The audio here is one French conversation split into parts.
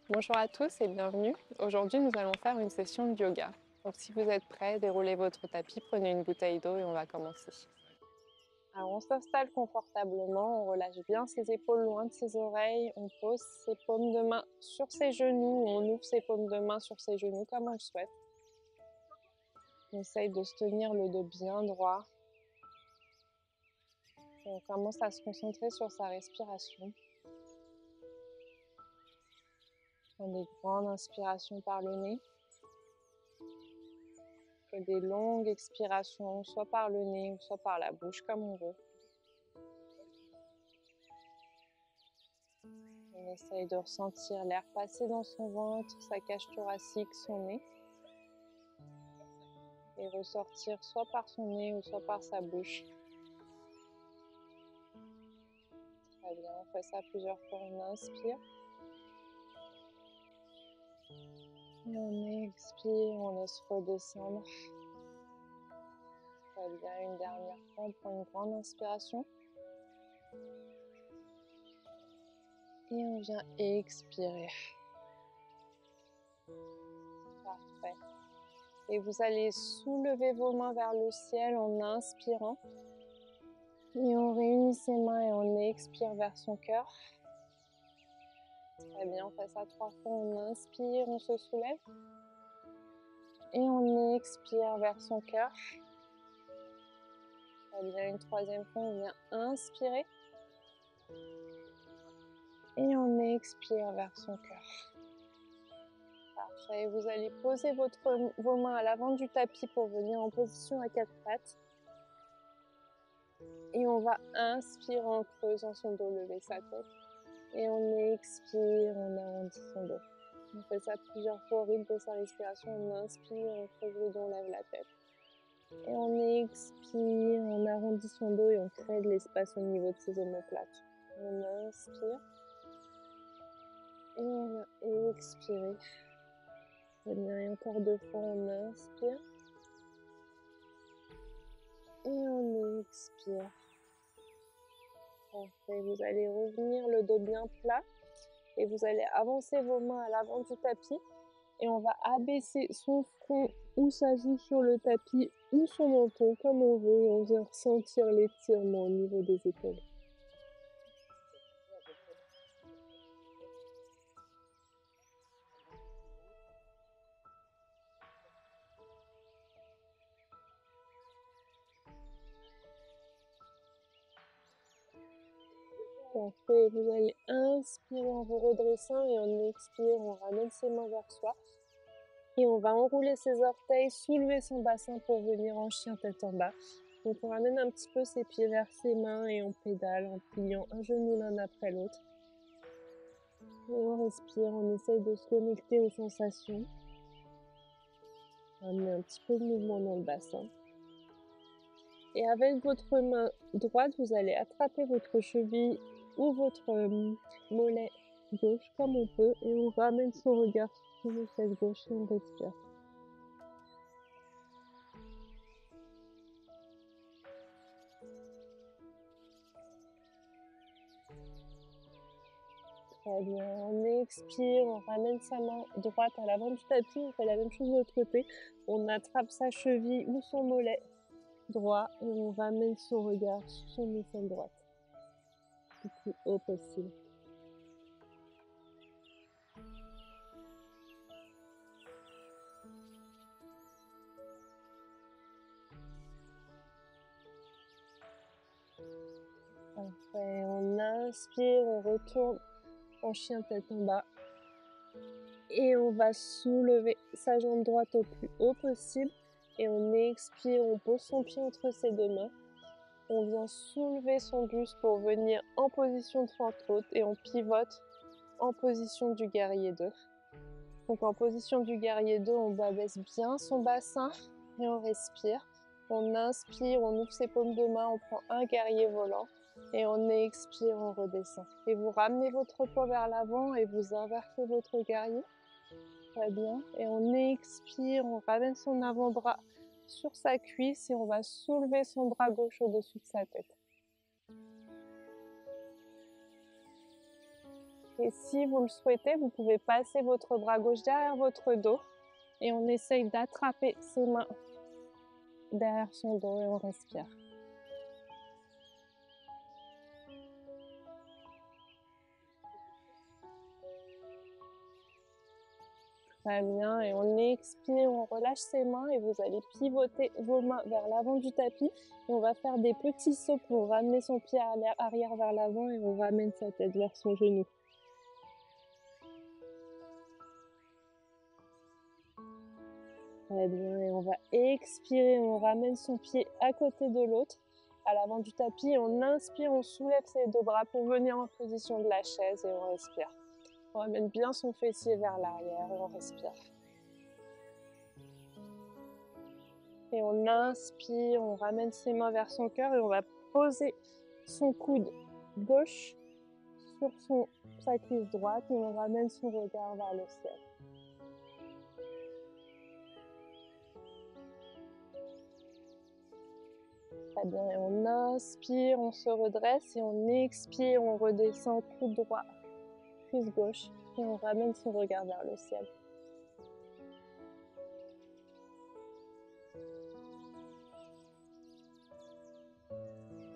Bonjour à tous et bienvenue. Aujourd'hui, nous allons faire une session de yoga. Donc, si vous êtes prêts, déroulez votre tapis, prenez une bouteille d'eau et on va commencer. Alors, on s'installe confortablement, on relâche bien ses épaules loin de ses oreilles, on pose ses paumes de main sur ses genoux, on ouvre ses paumes de main sur ses genoux comme on le souhaite. On essaye de se tenir le dos bien droit. Et on commence à se concentrer sur sa respiration. On prend des grandes inspirations par le nez. Et des longues expirations, soit par le nez ou soit par la bouche, comme on veut. On essaye de ressentir l'air passer dans son ventre, sa cage thoracique, son nez. Et ressortir soit par son nez ou soit par sa bouche. Très bien, on fait ça plusieurs fois. On inspire. Et on expire, on laisse redescendre. Très bien, une dernière fois, on prend une grande inspiration. Et on vient expirer. Parfait. Et vous allez soulever vos mains vers le ciel en inspirant. Et on réunit ses mains et on expire vers son cœur. Très bien, on fait ça 3 fois. On inspire, on se soulève. Et on expire vers son cœur. Très bien, une 3e fois, on vient inspirer. Et on expire vers son cœur. Parfait. Vous allez poser vos mains à l'avant du tapis pour venir en position à 4 pattes. Et on va inspirer en creusant son dos, lever sa tête. Et on expire, on arrondit son dos. On fait ça plusieurs fois au rythme de sa respiration. On inspire, on creuse le dos, on lève la tête. Et on expire, on arrondit son dos et on crée de l'espace au niveau de ses omoplates. On inspire. Et on va expirer. Très bien, et encore 2 fois, on inspire. Et on expire. Parfait, vous allez revenir le dos bien plat. Et vous allez avancer vos mains à l'avant du tapis. Et on va abaisser son front ou sa joue sur le tapis ou son menton comme on veut. Et on vient ressentir l'étirement au niveau des épaules. Parfait, vous allez inspirer en vous redressant et en expirant, on ramène ses mains vers soi. Et on va enrouler ses orteils, soulever son bassin pour venir en chien tête en bas. Donc on ramène un petit peu ses pieds vers ses mains et on pédale en pliant un genou l'un après l'autre. Et on respire, on essaye de se connecter aux sensations. Ramener un petit peu de mouvement dans le bassin. Et avec votre main droite, vous allez attraper votre cheville ou votre mollet gauche comme on peut. Et on ramène son regard sur le face gauche et on respire. Très bien, on expire, on ramène sa main droite à l'avant du tapis, on fait la même chose de l'autre côté. On attrape sa cheville ou son mollet droit et on ramène son regard sur son épaule droite, le plus haut possible. Parfait, on inspire, on retourne en chien tête en bas. Et on va soulever sa jambe droite au plus haut possible. Et on expire, on pose son pied entre ses 2 mains. On vient soulever son buste pour venir en position de fente-haute et on pivote en position du guerrier 2. Donc en position du guerrier 2, on abaisse bien son bassin et on respire. On inspire, on ouvre ses paumes de main, on prend un guerrier volant et on expire, on redescend. Et vous ramenez votre poids vers l'avant et vous invertez votre guerrier. Très bien. Et on expire, on ramène son avant-bras sur sa cuisse et on va soulever son bras gauche au-dessus de sa tête. Et si vous le souhaitez, vous pouvez passer votre bras gauche derrière votre dos et on essaye d'attraper ses mains derrière son dos et on respire. Très bien, et on expire, on relâche ses mains et vous allez pivoter vos mains vers l'avant du tapis. Et on va faire des petits sauts pour ramener son pied arrière vers l'avant et on ramène sa tête vers son genou. Très bien, et on va expirer, on ramène son pied à côté de l'autre, à l'avant du tapis. On inspire, on soulève ses deux bras pour venir en position de la chaise et on respire. On ramène bien son fessier vers l'arrière et on respire. Et on inspire, on ramène ses mains vers son cœur et on va poser son coude gauche sur sa cuisse droite et on ramène son regard vers le ciel. Très bien, et on inspire, on se redresse et on expire, on redescend coude droit, cuisse gauche et on ramène son regard vers le ciel.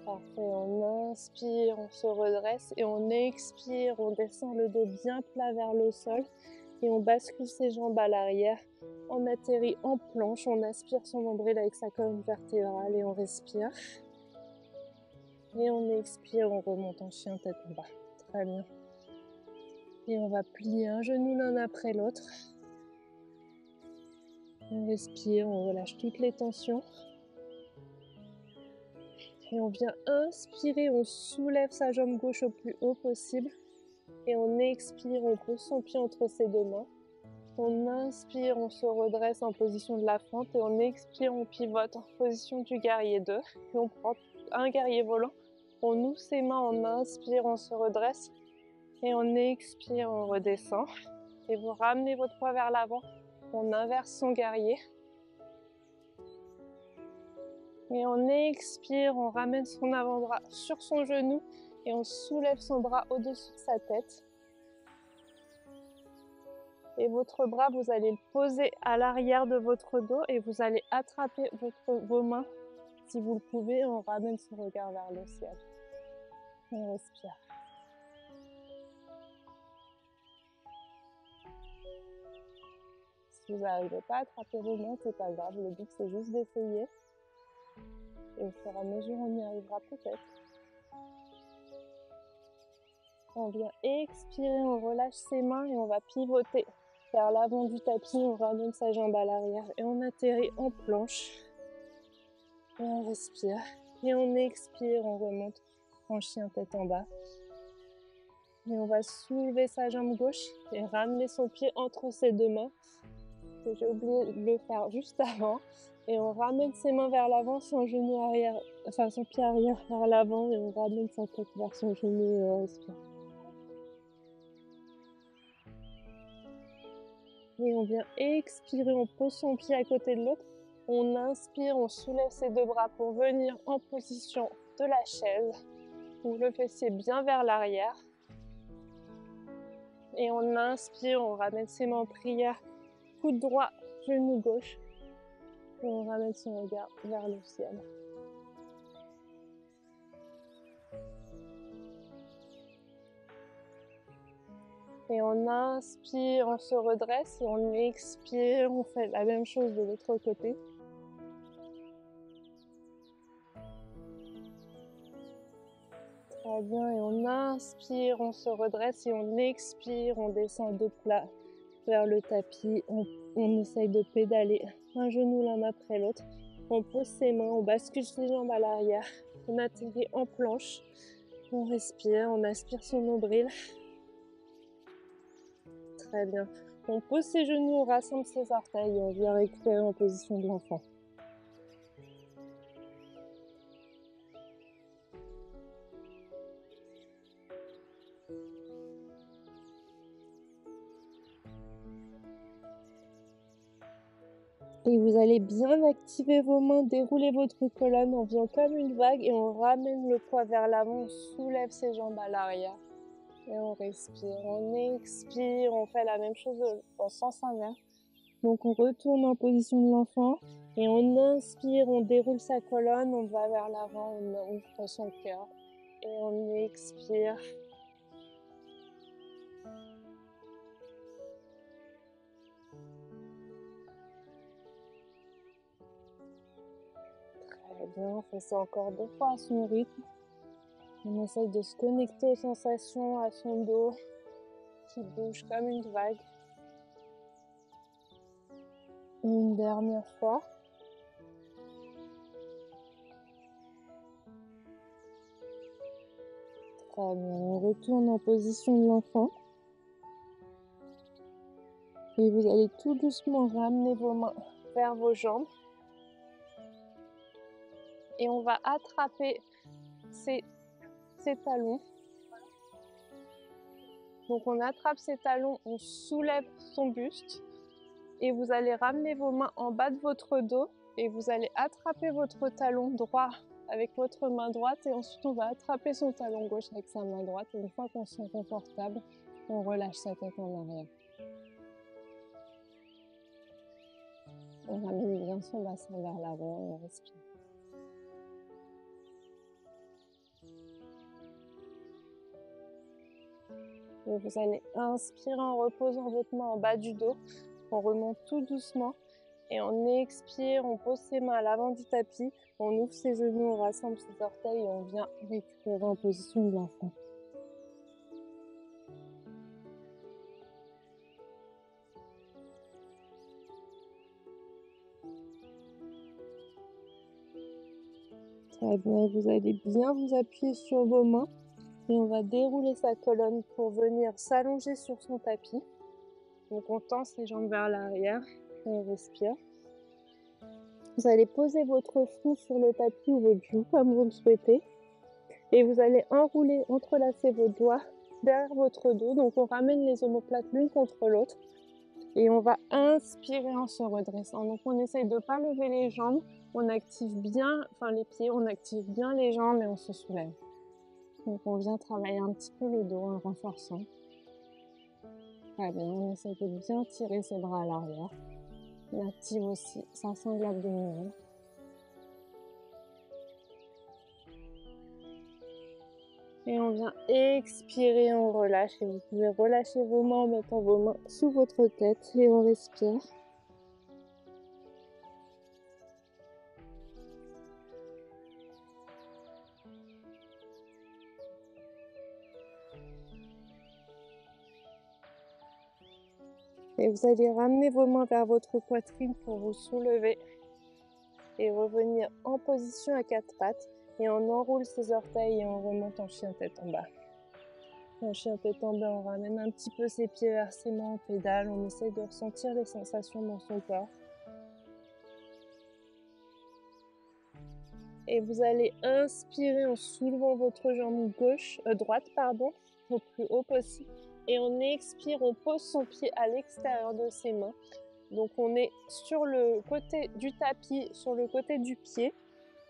Parfait, on inspire, on se redresse et on expire, on descend le dos bien plat vers le sol et on bascule ses jambes à l'arrière. On atterrit en planche, on aspire son nombril avec sa colonne vertébrale et on respire. Et on expire, on remonte en chien tête en bas. Très bien. Et on va plier un genou l'un après l'autre. On respire, on relâche toutes les tensions. Et on vient inspirer, on soulève sa jambe gauche au plus haut possible. Et on expire, on pose son pied entre ses deux mains. On inspire, on se redresse en position de la fente. Et on expire, on pivote en position du guerrier 2. Et on prend un guerrier volant. On ouvre ses mains, on inspire, on se redresse. Et on expire, on redescend. Et vous ramenez votre poids vers l'avant. On inverse son guerrier. Et on expire, on ramène son avant-bras sur son genou et on soulève son bras au-dessus de sa tête. Et votre bras, vous allez le poser à l'arrière de votre dos et vous allez attraper vos mains. Si vous le pouvez, on ramène son regard vers le ciel. On respire. Si vous n'arrivez pas à attraper vos mains, c'est pas grave. Le but, c'est juste d'essayer. Et au fur et à mesure, on y arrivera peut-être. On vient expirer, on relâche ses mains et on va pivoter vers l'avant du tapis. On ramène sa jambe à l'arrière et on atterrit en planche. Et on respire. Et on expire, on remonte en chien tête en bas. Et on va soulever sa jambe gauche et ramener son pied entre ses deux mains. J'ai oublié de le faire juste avant. Et on ramène ses mains vers l'avant, son genou arrière, enfin son pied arrière vers l'avant et on ramène sa tête vers son genou et on respire. Et on vient expirer, on pose son pied à côté de l'autre. On inspire, on soulève ses deux bras pour venir en position de la chaise. On le fessier bien vers l'arrière. Et on inspire, on ramène ses mains en prière. Coude droit, genou gauche. Et on ramène son regard vers le ciel. Et on inspire, on se redresse et on expire, on fait la même chose de l'autre côté. Très bien, et on inspire, on se redresse et on expire, on descend de plat vers le tapis. On essaye de pédaler un genou l'un après l'autre. On pose ses mains, on bascule ses jambes à l'arrière. On atterrit en planche. On respire, on aspire son nombril. Très bien. On pose ses genoux, on rassemble ses orteils et on vient récupérer en position de l'enfant. Et vous allez bien activer vos mains, dérouler votre colonne, on vient comme une vague et on ramène le poids vers l'avant, on soulève ses jambes à l'arrière. Et on respire, on expire, on fait la même chose en sens inverse. Donc on retourne en position de l'enfant et on inspire, on déroule sa colonne, on va vers l'avant, on ouvre son cœur et on expire. Très bien, on fait ça encore 2 fois à son rythme. On essaye de se connecter aux sensations, à son dos qui bouge comme une vague. Et une dernière fois. Très bien, on retourne en position de l'enfant. Et vous allez tout doucement ramener vos mains vers vos jambes. Et on va attraper ces talons. Donc on attrape ses talons, on soulève son buste. Et vous allez ramener vos mains en bas de votre dos. Et vous allez attraper votre talon droit avec votre main droite. Et ensuite on va attraper son talon gauche avec sa main droite. Et une fois qu'on se sent confortable, on relâche sa tête en arrière. On ramène bien son bassin vers l'avant et on respire. Et vous allez inspirer en reposant votre main en bas du dos. On remonte tout doucement. Et on expire, on pose ses mains à l'avant du tapis. On ouvre ses genoux, on rassemble ses orteils et on vient récupérer en position de l'enfant. Très bien, vous allez bien vous appuyer sur vos mains. Et on va dérouler sa colonne pour venir s'allonger sur son tapis. Donc on tend ses jambes vers l'arrière et on respire. Vous allez poser votre front sur le tapis ou votre joue comme vous le souhaitez. Et vous allez enrouler, entrelacer vos doigts derrière votre dos. Donc on ramène les omoplates l'une contre l'autre. Et on va inspirer en se redressant. Donc on essaye de ne pas lever les jambes. On active bien, les pieds, on active bien les jambes et on se soulève. Donc on vient travailler un petit peu le dos en renforçant. Très bien, on essaie de bien tirer ses bras à l'arrière. On active aussi sa sangle abdominale. Et on vient expirer, on relâche. Et vous pouvez relâcher vos mains en mettant vos mains sous votre tête et on respire. Et vous allez ramener vos mains vers votre poitrine pour vous soulever et revenir en position à 4 pattes. Et on enroule ses orteils et on remonte en chien tête en bas. En chien tête en bas, on ramène un petit peu ses pieds vers ses mains, on pédale, on essaye de ressentir les sensations dans son corps. Et vous allez inspirer en soulevant votre jambe droite, au plus haut possible. Et on expire, on pose son pied à l'extérieur de ses mains. Donc on est sur le côté du tapis, sur le côté du pied.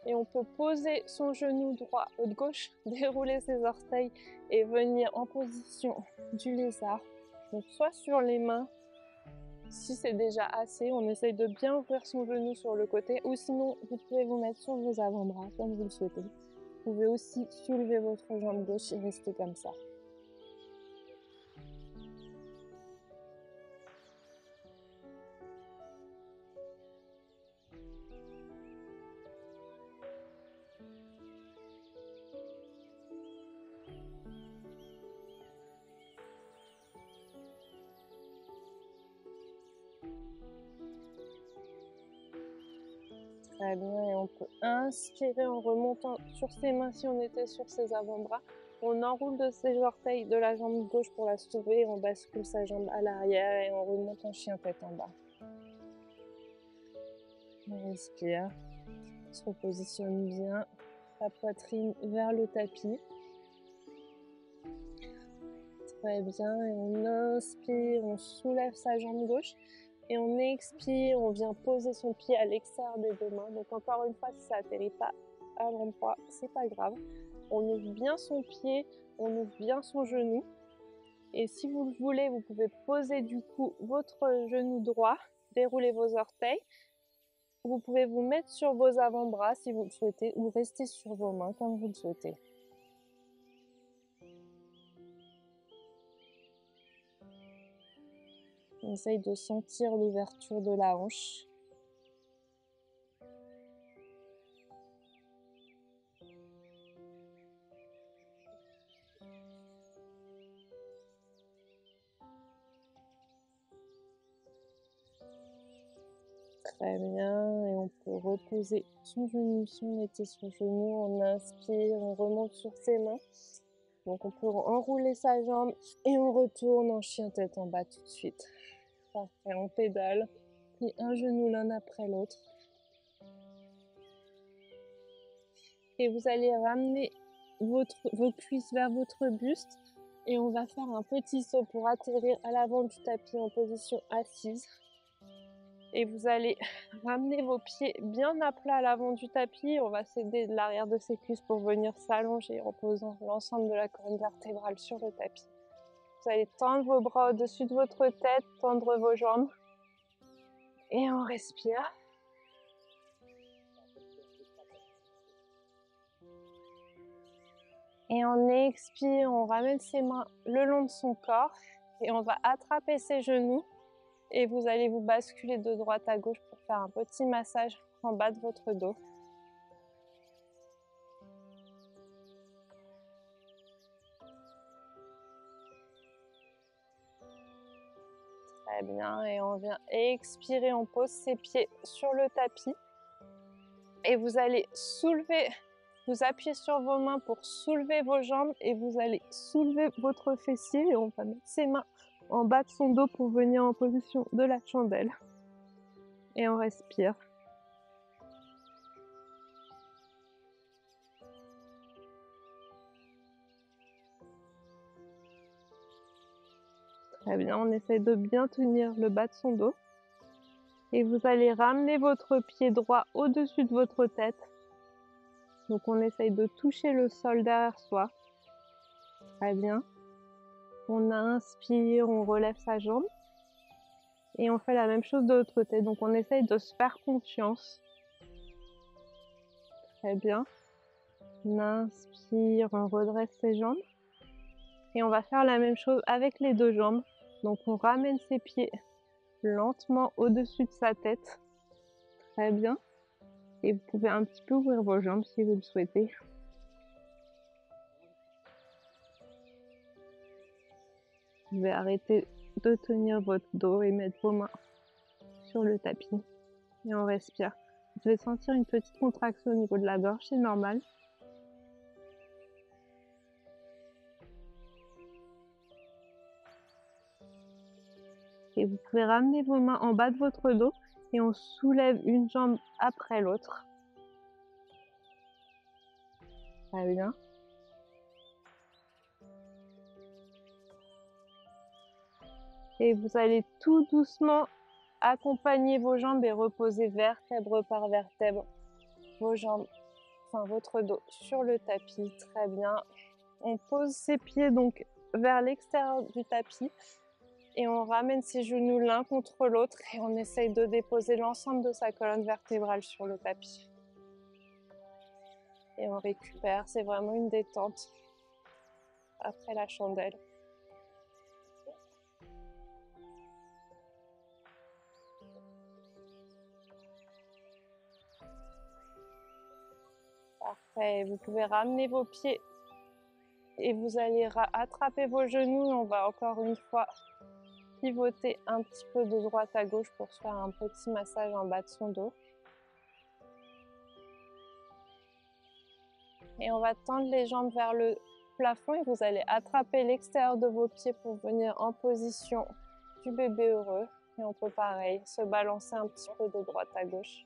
Et on peut poser son genou droit ou de gauche, dérouler ses orteils et venir en position du lézard. Donc soit sur les mains, si c'est déjà assez, on essaye de bien ouvrir son genou sur le côté, ou sinon vous pouvez vous mettre sur vos avant-bras comme vous le souhaitez. Vous pouvez aussi soulever votre jambe gauche et rester comme ça. Très bien, et on peut inspirer en remontant sur ses mains si on était sur ses avant-bras. On enroule de ses orteils de la jambe gauche pour la soulever, on bascule sa jambe à l'arrière et on remonte en chien tête en bas. On respire, on se repositionne bien, la poitrine vers le tapis. Très bien, et on inspire, on soulève sa jambe gauche. Et on expire, on vient poser son pied à l'extérieur des 2 mains. Donc encore une fois, si ça n'atterrit pas à l'endroit, c'est pas grave. On ouvre bien son pied, on ouvre bien son genou. Et si vous le voulez, vous pouvez poser du coup votre genou droit, dérouler vos orteils. Vous pouvez vous mettre sur vos avant-bras si vous le souhaitez ou rester sur vos mains comme vous le souhaitez. On essaye de sentir l'ouverture de la hanche. Très bien, et on peut reposer son genou si on était sur le genou. On inspire, on remonte sur ses mains. Donc on peut enrouler sa jambe et on retourne en chien tête en bas tout de suite. Parfait, on pédale, puis un genou l'un après l'autre. Et vous allez ramener vos cuisses vers votre buste et on va faire un petit saut pour atterrir à l'avant du tapis en position assise. Et vous allez ramener vos pieds bien à plat à l'avant du tapis. On va s'aider de l'arrière de ses cuisses pour venir s'allonger en posant l'ensemble de la colonne vertébrale sur le tapis. Vous allez tendre vos bras au-dessus de votre tête, tendre vos jambes. Et on respire. Et on expire, on ramène ses mains le long de son corps. Et on va attraper ses genoux. Et vous allez vous basculer de droite à gauche pour faire un petit massage en bas de votre dos. Très bien, et on vient expirer, on pose ses pieds sur le tapis. Et vous allez soulever, vous appuyez sur vos mains pour soulever vos jambes et vous allez soulever votre fessier et on va mettre ses mains en bas de son dos pour venir en position de la chandelle. Et on respire. Très bien, on essaie de bien tenir le bas de son dos. Et vous allez ramener votre pied droit au-dessus de votre tête. Donc on essaye de toucher le sol derrière soi. Très bien. On inspire, on relève sa jambe. Et on fait la même chose de l'autre côté. Donc on essaye de se faire confiance. Très bien. On inspire, on redresse ses jambes. Et on va faire la même chose avec les deux jambes. Donc on ramène ses pieds lentement au-dessus de sa tête. Très bien. Et vous pouvez un petit peu ouvrir vos jambes si vous le souhaitez. Vous pouvez arrêter de tenir votre dos et mettre vos mains sur le tapis. Et on respire. Vous devez sentir une petite contraction au niveau de la gorge, c'est normal. Et vous pouvez ramener vos mains en bas de votre dos et on soulève une jambe après l'autre. Très bien. Et vous allez tout doucement accompagner vos jambes et reposer vertèbre par vertèbre vos jambes, enfin votre dos sur le tapis. Très bien. On pose ses pieds donc vers l'extérieur du tapis et on ramène ses genoux l'un contre l'autre et on essaye de déposer l'ensemble de sa colonne vertébrale sur le tapis. Et on récupère, c'est vraiment une détente après la chandelle. Parfait, vous pouvez ramener vos pieds et vous allez attraper vos genoux. On va encore une fois pivoter un petit peu de droite à gauche pour se faire un petit massage en bas de son dos. Et on va tendre les jambes vers le plafond et vous allez attraper l'extérieur de vos pieds pour venir en position du bébé heureux. Et on peut pareil, se balancer un petit peu de droite à gauche.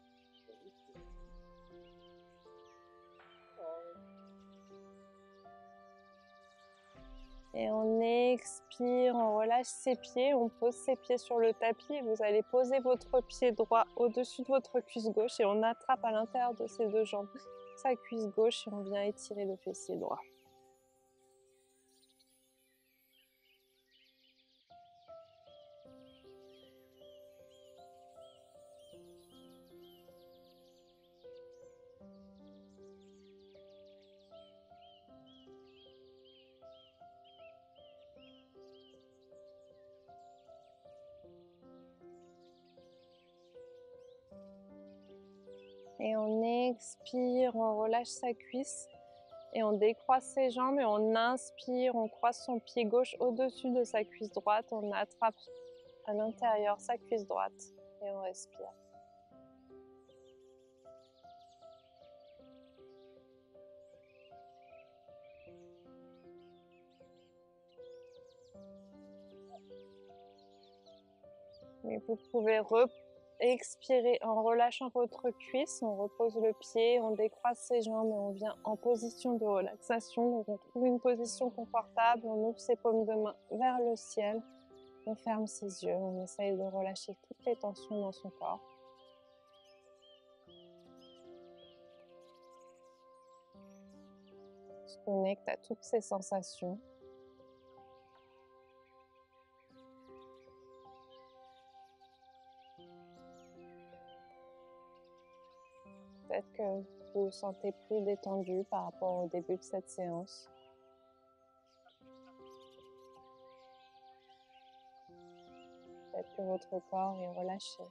Et on expire, on relâche ses pieds, on pose ses pieds sur le tapis et vous allez poser votre pied droit au-dessus de votre cuisse gauche et on attrape à l'intérieur de ses deux jambes sa cuisse gauche et on vient étirer le fessier droit. Et on expire, on relâche sa cuisse. Et on décroise ses jambes et on inspire, on croise son pied gauche au-dessus de sa cuisse droite. On attrape à l'intérieur sa cuisse droite et on respire. Et vous pouvez expirer en relâchant votre cuisse. On repose le pied, on décroise ses jambes et on vient en position de relaxation. Donc on trouve une position confortable, on ouvre ses paumes de main vers le ciel. On ferme ses yeux, on essaye de relâcher toutes les tensions dans son corps. On se connecte à toutes ces sensations. Peut-être que vous vous sentez plus détendu par rapport au début de cette séance. Peut-être que votre corps est relâché.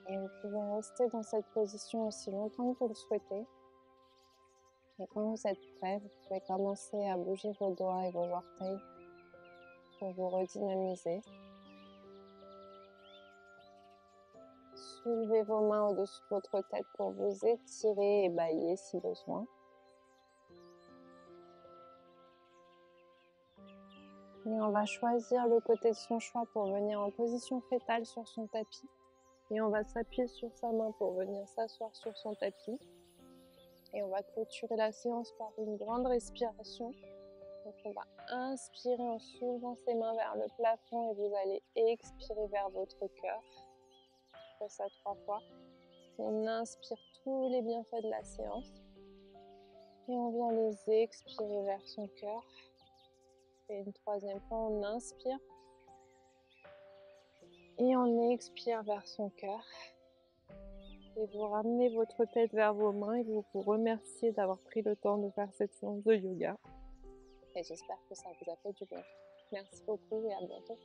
Et vous pouvez rester dans cette position aussi longtemps que vous le souhaitez. Et quand vous êtes prêt, vous pouvez commencer à bouger vos doigts et vos orteils pour vous redynamiser. Soulevez vos mains au-dessus de votre tête pour vous étirer et bâiller si besoin. Et on va choisir le côté de son choix pour venir en position fétale sur son tapis. Et on va s'appuyer sur sa main pour venir s'asseoir sur son tapis. Et on va clôturer la séance par une grande respiration. Donc on va inspirer en soulevant ses mains vers le plafond et vous allez expirer vers votre cœur. On fait ça 3 fois. On inspire tous les bienfaits de la séance. Et on vient les expirer vers son cœur. Et une 3e fois, on inspire. Et on expire vers son cœur. Et vous ramenez votre tête vers vos mains et vous vous remerciez d'avoir pris le temps de faire cette séance de yoga. Et j'espère que ça vous a fait du bien. Merci beaucoup et à bientôt.